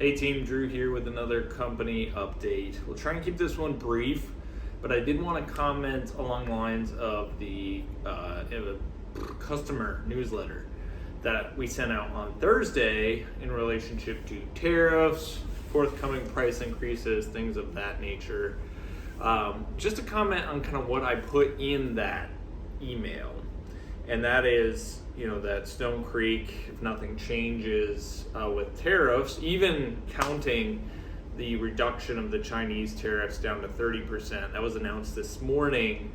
Hey team, Drew here with another company update. We'll try and keep this one brief, but I did want to comment along the lines of the customer newsletter that we sent out on Thursday in relationship to tariffs, forthcoming price increases, things of that nature. Just to comment on kind of what I put in that email, and that is, that Stone Creek, if nothing changes with tariffs, even counting the reduction of the Chinese tariffs down to 30%, that was announced this morning,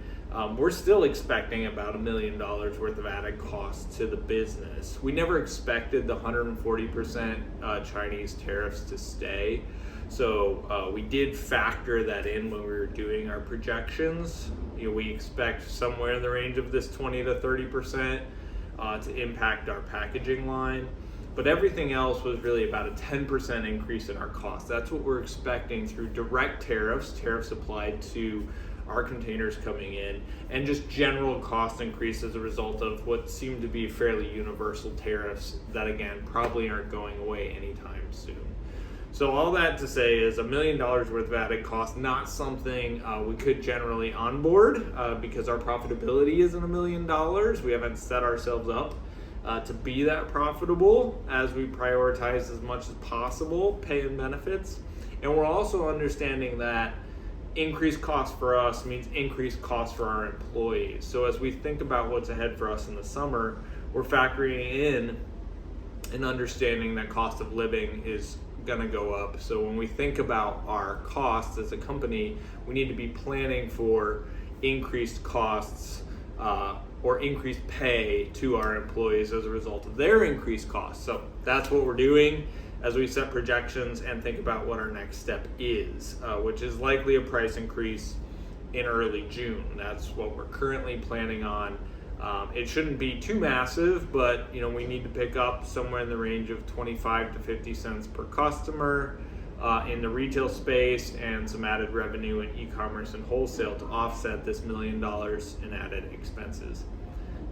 we're still expecting about $1 million worth of added costs to the business. We never expected the 140% Chinese tariffs to stay. So we did factor that in when we were doing our projections. We expect somewhere in the range of this 20 to 30% to impact our packaging line. But everything else was really about a 10% increase in our cost. That's what we're expecting through direct tariffs applied to our containers coming in, and just general cost increase as a result of what seem to be fairly universal tariffs that, again, probably aren't going away anytime soon. So all that to say is $1 million worth of added cost, not something we could generally onboard because our profitability isn't $1 million. We haven't set ourselves up to be that profitable as we prioritize as much as possible pay and benefits. And we're also understanding that increased cost for us means increased cost for our employees. So as we think about what's ahead for us in the summer, we're factoring in and understanding that cost of living is going to go up. So when we think about our costs as a company, we need to be planning for increased costs or increased pay to our employees as a result of their increased costs. So that's what we're doing as we set projections and think about what our next step is, which is likely a price increase in early June. That's what we're currently planning on. It shouldn't be too massive, but we need to pick up somewhere in the range of 25 to 50 cents per customer in the retail space, and some added revenue in e-commerce and wholesale to offset this $1 million in added expenses.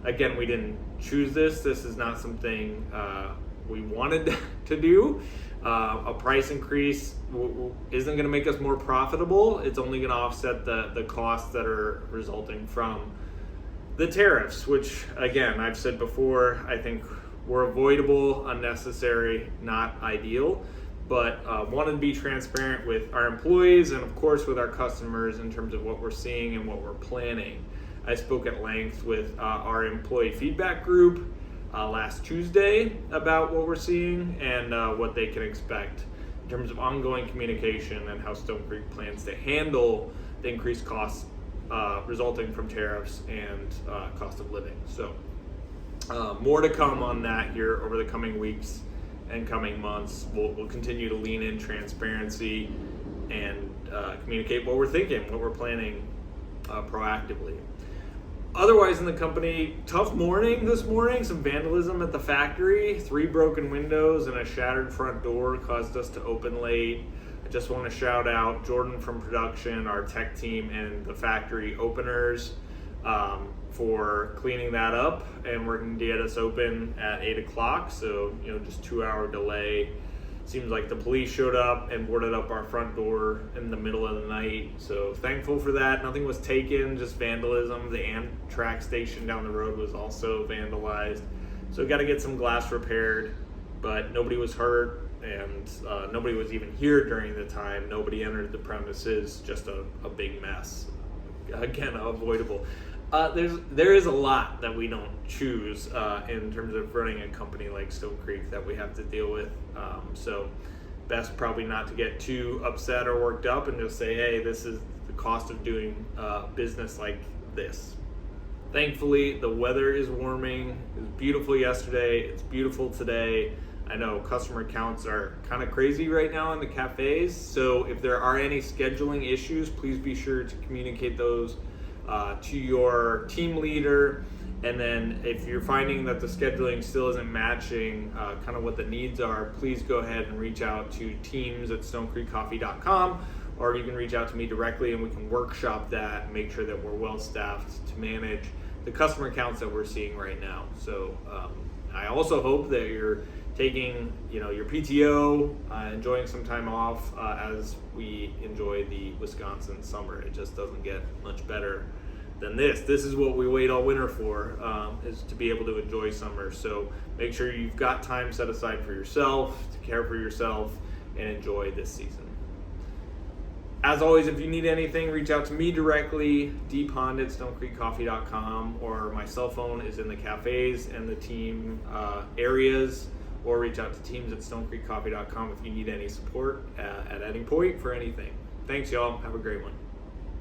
Again, we didn't choose this. This is not something we wanted to do. A price increase isn't going to make us more profitable. It's only going to offset the costs that are resulting from the tariffs, which, again, I've said before, I think were avoidable, unnecessary, not ideal, but wanted to be transparent with our employees and, of course, with our customers in terms of what we're seeing and what we're planning. I spoke at length with our employee feedback group last Tuesday about what we're seeing and what they can expect in terms of ongoing communication and how Stone Creek plans to handle the increased costs resulting from tariffs and cost of living. So more to come on that here over the coming weeks and coming months. We'll continue to lean in transparency and communicate what we're thinking, what we're planning proactively. Otherwise in the company, tough morning this morning, some vandalism at the factory. 3 broken windows and a shattered front door caused us to open late. I just want to shout out Jordan from production, our tech team, and the factory openers for cleaning that up and working to get us open at 8 o'clock. So, just 2-hour delay. Seems like the police showed up and boarded up our front door in the middle of the night. So thankful for that. Nothing was taken, just vandalism. The Amtrak station down the road was also vandalized. So got to get some glass repaired, but nobody was hurt and nobody was even here during the time. Nobody entered the premises, just a big mess. Again, avoidable. There is a lot that we don't choose in terms of running a company like Stone Creek that we have to deal with. So best probably not to get too upset or worked up and just say, hey, this is the cost of doing business like this. Thankfully, the weather is warming. It was beautiful yesterday. It's beautiful today. I know customer counts are kind of crazy right now in the cafes. So if there are any scheduling issues, please be sure to communicate those to your team leader. And then if you're finding that the scheduling still isn't matching kind of what the needs are, please go ahead and reach out to teams@stonecreekcoffee.com, or you can reach out to me directly and we can workshop that and make sure that we're well staffed to manage the customer counts that we're seeing right now. So I also hope that your taking your PTO, enjoying some time off as we enjoy the Wisconsin summer. It just doesn't get much better than this. This is what we wait all winter for, is to be able to enjoy summer. So make sure you've got time set aside for yourself, to care for yourself, and enjoy this season. As always, if you need anything, reach out to me directly, dpond@stonecreekcoffee.com, or my cell phone is in the cafes and the team areas, or reach out to teams@stonecreekcoffee.com if you need any support at any point for anything. Thanks, y'all. Have a great one.